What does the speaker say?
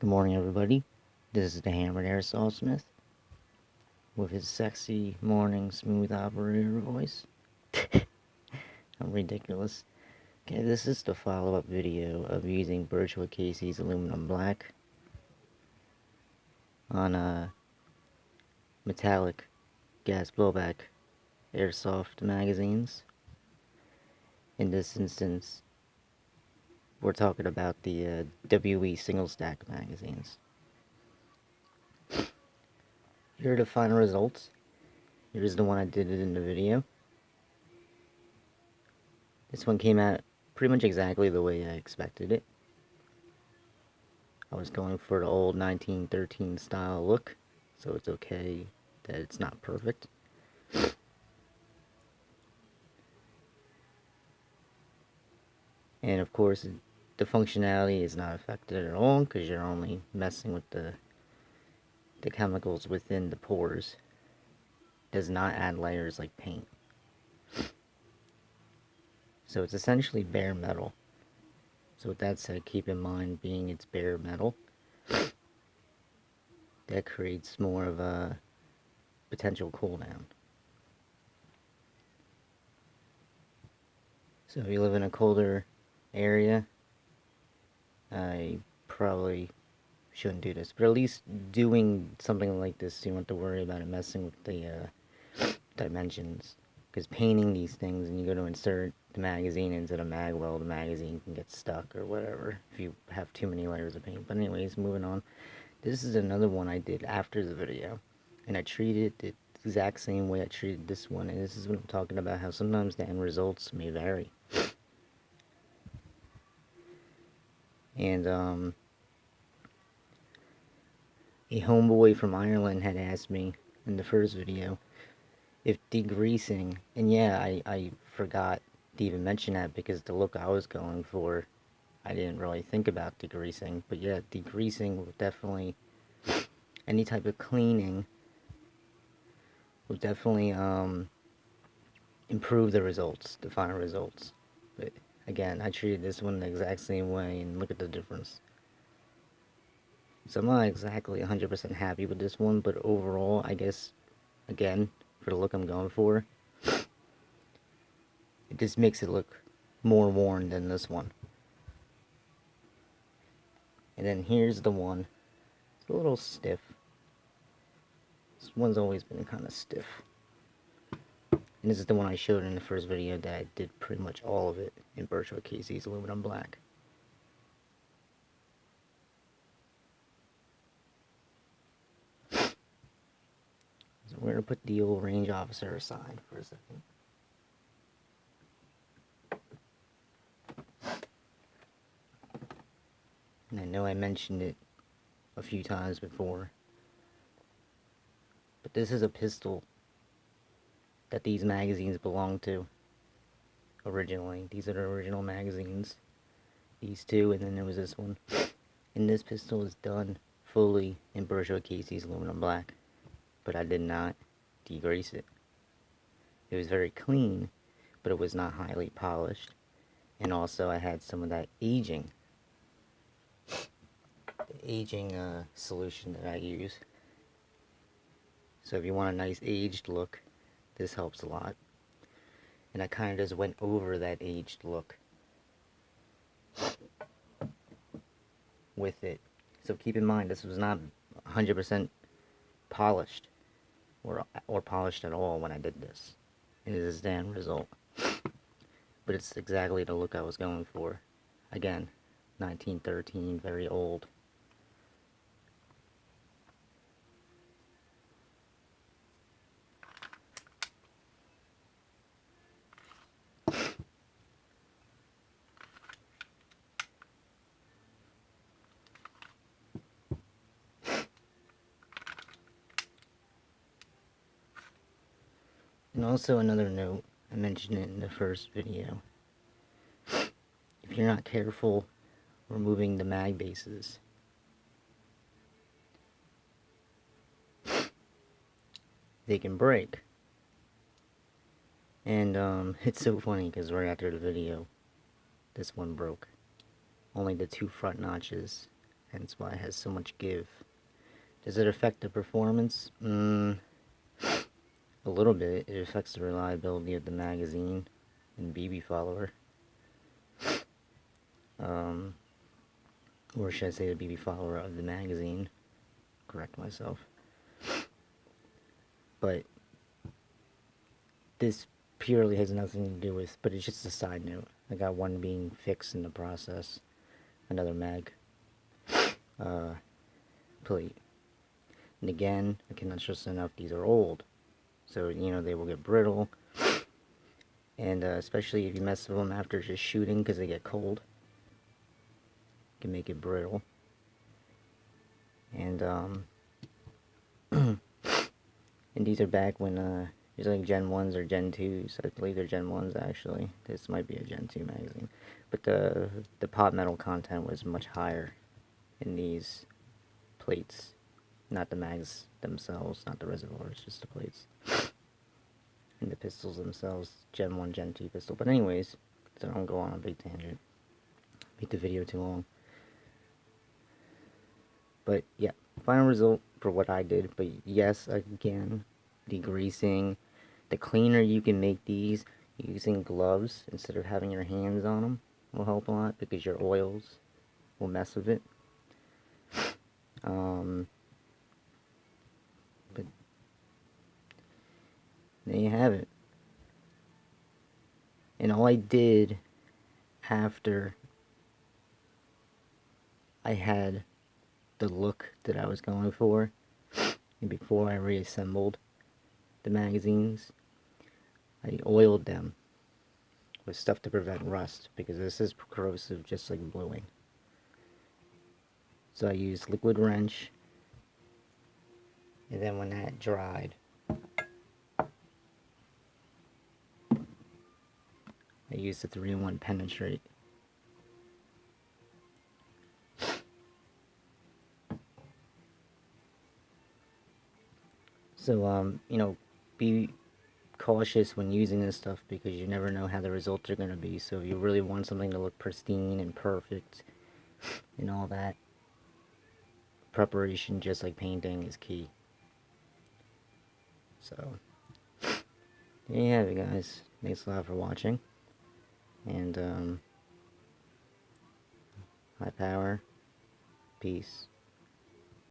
Good morning, everybody. This is the Hammered Airsoft Smith with his sexy morning smooth operator voice. I'm ridiculous. Okay, this is the follow-up video of using Birchwood Casey's aluminum black on metallic gas blowback airsoft magazines. In this instance, we're talking about the WE single stack magazines. Here are the final results. Here's the one I did it in the video. This one came out pretty much exactly the way I expected it. I was going for the old 1913 style look, so it's okay that it's not perfect. And of course, the functionality is not affected at all because you're only messing with the chemicals within the pores. Does not add layers like paint. So it's essentially bare metal. So with that said, keep in mind, being it's bare metal, that creates more of a potential cooldown. So if you live in a colder area, I probably shouldn't do this, but at least doing something like this, you don't have to worry about it messing with the dimensions, because painting these things and you go to insert the magazine into the mag well, the magazine can get stuck or whatever if you have too many layers of paint. But anyways, moving on, this is another one I did after the video, and I treated it the exact same way I treated this one, and this is what I'm talking about, how sometimes the end results may vary. And a homeboy from Ireland had asked me in the first video if degreasing, and yeah, I forgot to even mention that because the look I was going for, I didn't really think about degreasing, but yeah, degreasing would definitely, any type of cleaning would definitely improve the results, the final results. But again, I treated this one the exact same way, and look at the difference. So I'm not exactly 100% happy with this one, but overall, I guess, again, for the look I'm going for, it just makes it look more worn than this one. And then here's the one. It's a little stiff. This one's always been kind of stiff. And this is the one I showed in the first video that I did pretty much all of it in Birchwood Casey's aluminum black. So we're going to put the old range officer aside for a second. And I know I mentioned it a few times before, but this is a pistol that these magazines belong to originally. These are the original magazines. These two, and then there was this one. And this pistol is done fully in Birchwood Casey's aluminum black, but I did not degrease it. It was very clean, but it was not highly polished. And also I had some of that aging. The aging solution that I use. So if you want a nice aged look, this helps a lot. And I kind of just went over that aged look with it. So keep in mind, this was not 100% polished or polished at all when I did this. It is the end result. But it's exactly the look I was going for. Again, 1913, very old. And also another note, I mentioned it in the first video. If you're not careful removing the mag bases, they can break. And it's so funny because right after the video, this one broke. Only the two front notches hence why it has so much give. Does it affect the performance? A little bit. It affects the reliability of the magazine and BB follower. Or should I say the BB follower of the magazine? Correct myself. But this purely has nothing to do with, but it's just a side note. I got one being fixed in the process. Another mag plate. And again, I cannot stress enough, these are old. So, they will get brittle. And especially if you mess with them after just shooting because they get cold. It can make it brittle. And, and these are back when, these are like Gen 1s or Gen 2s. I believe they're Gen 1s actually. This might be a Gen 2 magazine. But the pot metal content was much higher in these plates. Not the mags themselves, not the reservoirs, just the plates. And the pistols themselves, Gen 1, Gen 2 pistol. But anyways, so I don't go on a big tangent. Make the video too long. But yeah, final result for what I did. But yes, again, degreasing. The cleaner you can make these using gloves instead of having your hands on them will help a lot because your oils will mess with it. But there you have it. And all I did after I had the look that I was going for, and before I reassembled the magazines, I oiled them with stuff to prevent rust, because this is corrosive just like bluing. So I used liquid wrench, and then when that dried, I used the 3-in-1 penetrate. So, be cautious when using this stuff because you never know how the results are going to be. So if you really want something to look pristine and perfect and all that, preparation, just like painting, is key. So, there you have it, guys. Thanks a lot for watching. And, high power, peace.